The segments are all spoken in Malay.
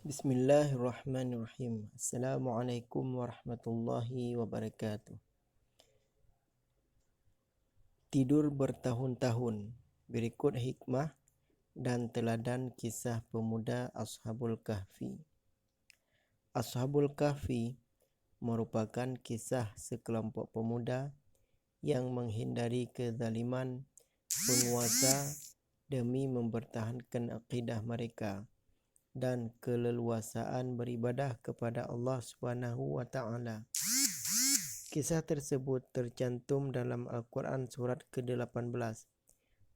Bismillahirrahmanirrahim. Assalamualaikum warahmatullahi wabarakatuh. Tidur bertahun-tahun. Berikut hikmah dan teladan kisah pemuda Ashabul Kahfi. Ashabul Kahfi merupakan kisah sekelompok pemuda yang menghindari kezaliman penguasa demi mempertahankan akidah mereka dan keleluasaan beribadah kepada Allah Subhanahu wa taala. Kisah tersebut tercantum dalam Al-Quran surat ke-18.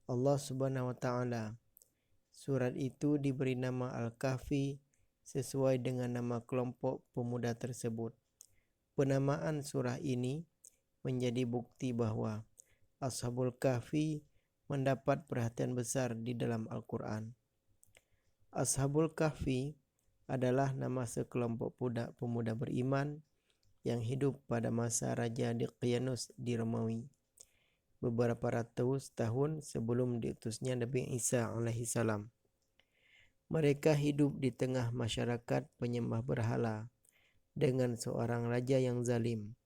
Allah Subhanahu wa taala. Surat itu diberi nama Al-Kahfi sesuai dengan nama kelompok pemuda tersebut. Penamaan surah ini menjadi bukti bahwa Ashabul Kahfi mendapat perhatian besar di dalam Al-Quran. Ashabul Kahfi adalah nama sekelompok pemuda beriman yang hidup pada masa Raja Daqyanus di Romawi, beberapa ratus tahun sebelum diutusnya Nabi Isa alaihissalam. Mereka hidup di tengah masyarakat penyembah berhala dengan seorang raja yang zalim.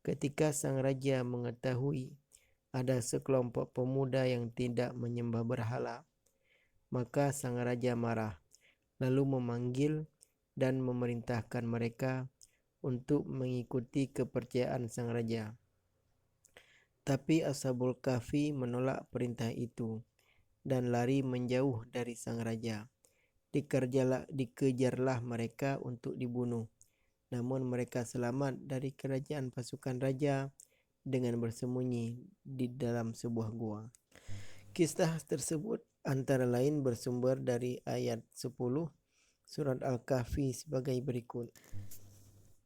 Ketika sang raja mengetahui ada sekelompok pemuda yang tidak menyembah berhala, maka sang raja marah, lalu memanggil dan memerintahkan mereka untuk mengikuti kepercayaan sang raja. Tapi Ashabul Kahfi menolak perintah itu dan lari menjauh dari sang raja. Dikejarlah mereka untuk dibunuh. Namun mereka selamat dari kerajaan pasukan raja dengan bersembunyi di dalam sebuah gua. Kisah tersebut antara lain bersumber dari ayat 10 surat Al-Kahfi sebagai berikut.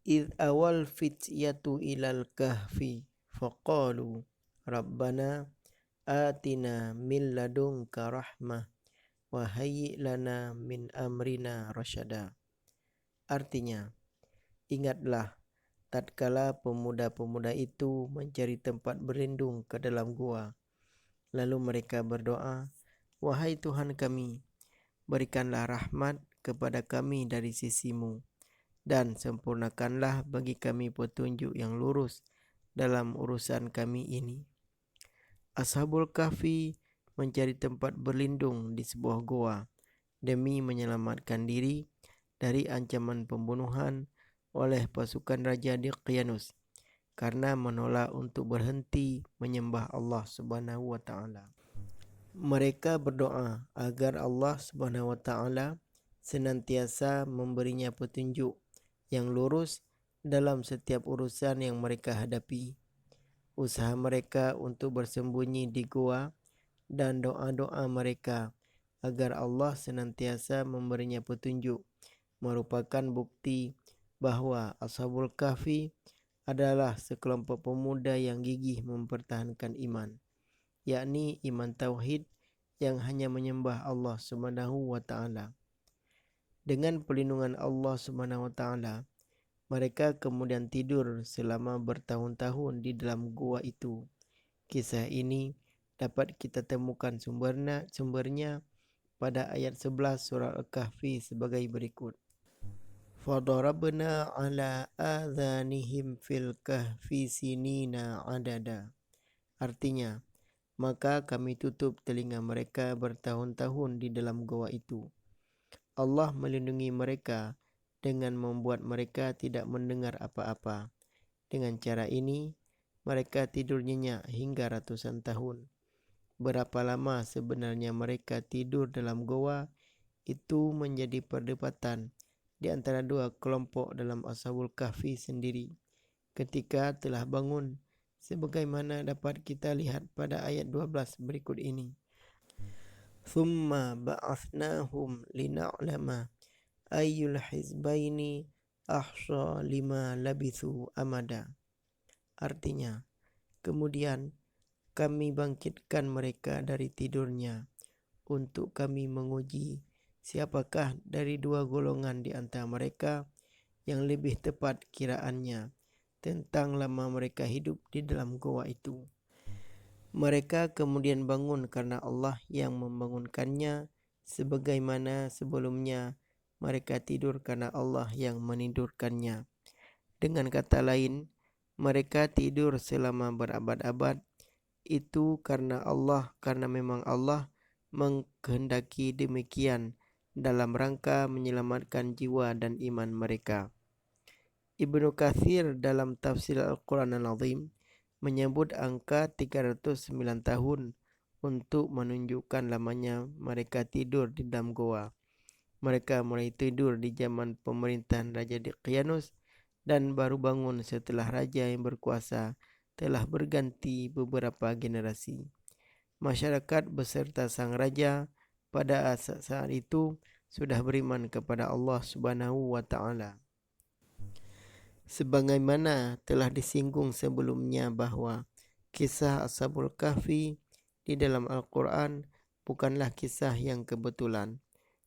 Idh awal fityatu ilal kahfi faqalu rabbana atina min ladunka rahmah wa hayyi lana min amrina rasyada. Artinya, ingatlah tatkala pemuda-pemuda itu mencari tempat berlindung ke dalam gua. Lalu mereka berdoa, wahai Tuhan kami, berikanlah rahmat kepada kami dari sisimu dan sempurnakanlah bagi kami petunjuk yang lurus dalam urusan kami ini. Ashabul Kahfi mencari tempat berlindung di sebuah goa demi menyelamatkan diri dari ancaman pembunuhan oleh pasukan Raja Daqyanus karena menolak untuk berhenti menyembah Allah Subhanahu wa taala. Mereka berdoa agar Allah Subhanahu wa taala senantiasa memberinya petunjuk yang lurus dalam setiap urusan yang mereka hadapi. Usaha mereka untuk bersembunyi di gua dan doa-doa mereka agar Allah senantiasa memberinya petunjuk merupakan bukti bahwa Ashabul Kahfi adalah sekelompok pemuda yang gigih mempertahankan iman, yakni iman tauhid yang hanya menyembah Allah Subhanahu wa taala. Dengan perlindungan Allah Subhanahu wa taala, mereka kemudian tidur selama bertahun-tahun di dalam gua itu. Kisah ini dapat kita temukan sumbernya pada ayat 11 surah Al-Kahfi sebagai berikut. Fadarabna ala adhanihim fil kahfi sinina adada. Artinya, maka kami tutup telinga mereka bertahun-tahun di dalam gua itu. Allah melindungi mereka dengan membuat mereka tidak mendengar apa-apa. Dengan cara ini, mereka tidur nyenyak hingga ratusan tahun. Berapa lama sebenarnya mereka tidur dalam goa itu menjadi perdebatan di antara dua kelompok dalam Ashabul Kahfi sendiri ketika telah bangun, sebagaimana dapat kita lihat pada ayat 12 berikut ini. Thumma ba'athnahum lina'lama ayyul hizbaini ahsa lima labithu amada. Artinya, kemudian kami bangkitkan mereka dari tidurnya untuk kami menguji siapakah dari dua golongan di antara mereka yang lebih tepat kiraannya tentang lama mereka hidup di dalam goa itu. Mereka kemudian bangun karena Allah yang membangunkannya, sebagaimana sebelumnya mereka tidur karena Allah yang menidurkannya. Dengan kata lain, mereka tidur selama berabad-abad itu karena memang Allah mengkehendaki demikian dalam rangka menyelamatkan jiwa dan iman mereka. Ibnu Katsir dalam tafsir Al-Quran Al-Azim menyebut angka 309 tahun untuk menunjukkan lamanya mereka tidur di dalam goa. Mereka mulai tidur di zaman pemerintahan Raja Daqyanus dan baru bangun setelah raja yang berkuasa telah berganti beberapa generasi. Masyarakat beserta sang raja pada saat itu sudah beriman kepada Allah Subhanahu wa taala. Sebagaimana telah disinggung sebelumnya bahwa kisah Ashabul Kahfi di dalam Al-Quran bukanlah kisah yang kebetulan,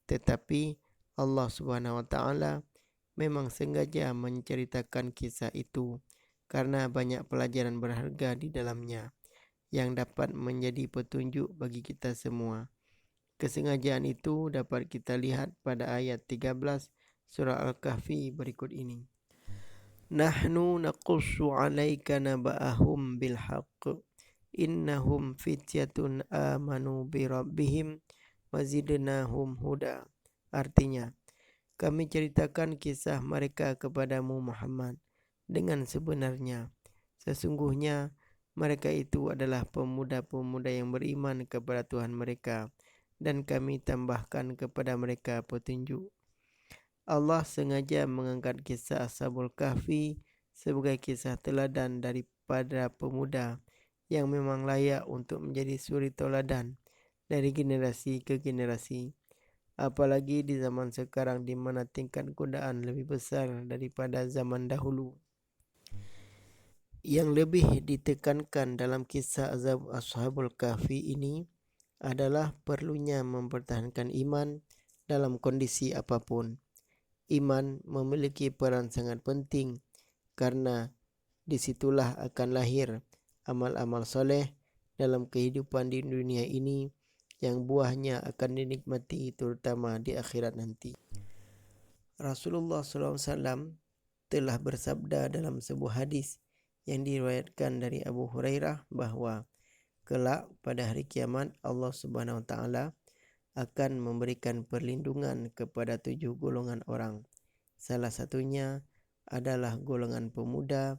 tetapi Allah Subhanahu wa taala memang sengaja menceritakan kisah itu karena banyak pelajaran berharga di dalamnya yang dapat menjadi petunjuk bagi kita semua. Kesengajaan itu dapat kita lihat pada ayat 13 surah Al-Kahfi berikut ini. Nahnu naqussu 'alaika naba'ahum bil haqq innahum fityatun amanu bi rabbihim wazidnahum huda. Artinya, kami ceritakan kisah mereka kepadamu Muhammad dengan sebenarnya. Sesungguhnya mereka itu adalah pemuda-pemuda yang beriman kepada Tuhan mereka dan kami tambahkan kepada mereka petunjuk. Allah sengaja mengangkat kisah Ashabul Kahfi sebagai kisah teladan daripada pemuda yang memang layak untuk menjadi suri teladan dari generasi ke generasi. Apalagi di zaman sekarang di mana tingkat godaan lebih besar daripada zaman dahulu. Yang lebih ditekankan dalam kisah Ashabul Kahfi ini adalah perlunya mempertahankan iman dalam kondisi apapun. Iman memiliki peran sangat penting karena disitulah akan lahir amal-amal soleh dalam kehidupan di dunia ini yang buahnya akan dinikmati terutama di akhirat nanti. Rasulullah SAW telah bersabda dalam sebuah hadis yang diriwayatkan dari Abu Hurairah bahwa kelak pada hari kiamat Allah Subhanahu wa taala akan memberikan perlindungan kepada 7 golongan orang. Salah satunya adalah golongan pemuda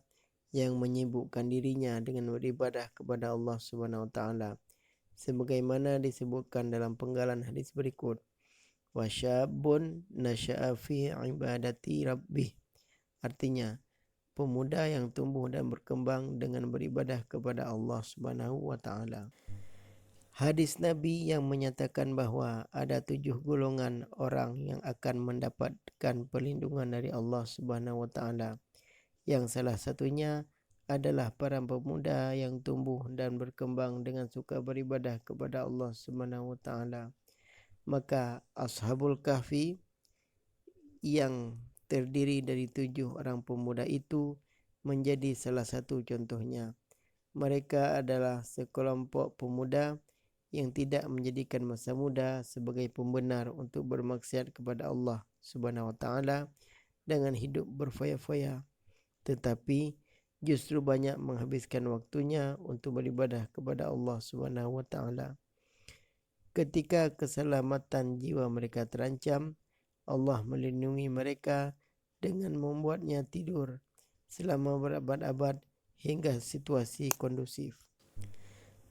yang menyibukkan dirinya dengan beribadah kepada Allah Subhanahu wa taala. Sebagaimana disebutkan dalam penggalan hadis berikut. Wasyabun nasya'a fi ibadati rabbih. Artinya, pemuda yang tumbuh dan berkembang dengan beribadah kepada Allah Subhanahu wa taala. Hadis Nabi yang menyatakan bahwa ada 7 golongan orang yang akan mendapatkan perlindungan dari Allah Subhanahu wa taala. Yang salah satunya adalah para pemuda yang tumbuh dan berkembang dengan suka beribadah kepada Allah Subhanahu wa taala. Maka Ashabul Kahfi yang terdiri dari 7 orang pemuda itu menjadi salah satu contohnya. Mereka adalah sekelompok pemuda yang tidak menjadikan masa muda sebagai pembenar untuk bermaksiat kepada Allah Subhanahu wa taala dengan hidup berfoya-foya, tetapi justru banyak menghabiskan waktunya untuk beribadah kepada Allah Subhanahu wa taala. Ketika keselamatan jiwa mereka terancam, Allah melindungi mereka dengan membuatnya tidur selama berabad-abad hingga situasi kondusif.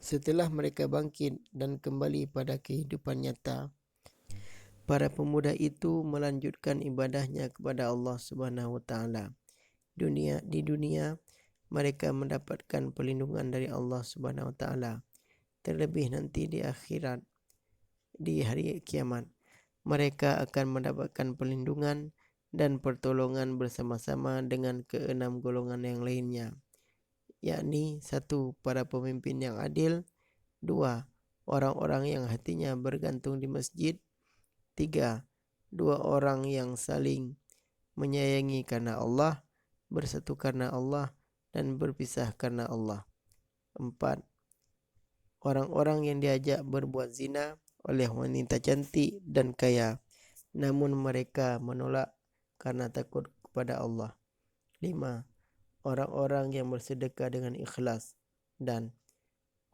Setelah mereka bangkit dan kembali pada kehidupan nyata, para pemuda itu melanjutkan ibadahnya kepada Allah Subhanahu wa taala. Di dunia mereka mendapatkan perlindungan dari Allah Subhanahu wa taala. Terlebih nanti di akhirat, di hari kiamat, mereka akan mendapatkan perlindungan dan pertolongan bersama-sama dengan keenam golongan yang lainnya, yakni 1. Para pemimpin yang adil, 2. Orang-orang yang hatinya bergantung di masjid, 3. 2 orang yang saling menyayangi karena Allah, bersatu karena Allah, dan berpisah karena Allah, 4. Orang-orang yang diajak berbuat zina oleh wanita cantik dan kaya, namun mereka menolak karena takut kepada Allah. 5. Orang-orang yang bersedekah dengan ikhlas, dan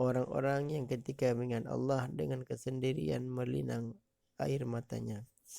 orang-orang yang ketika mengingat Allah dengan kesendirian melinang air matanya.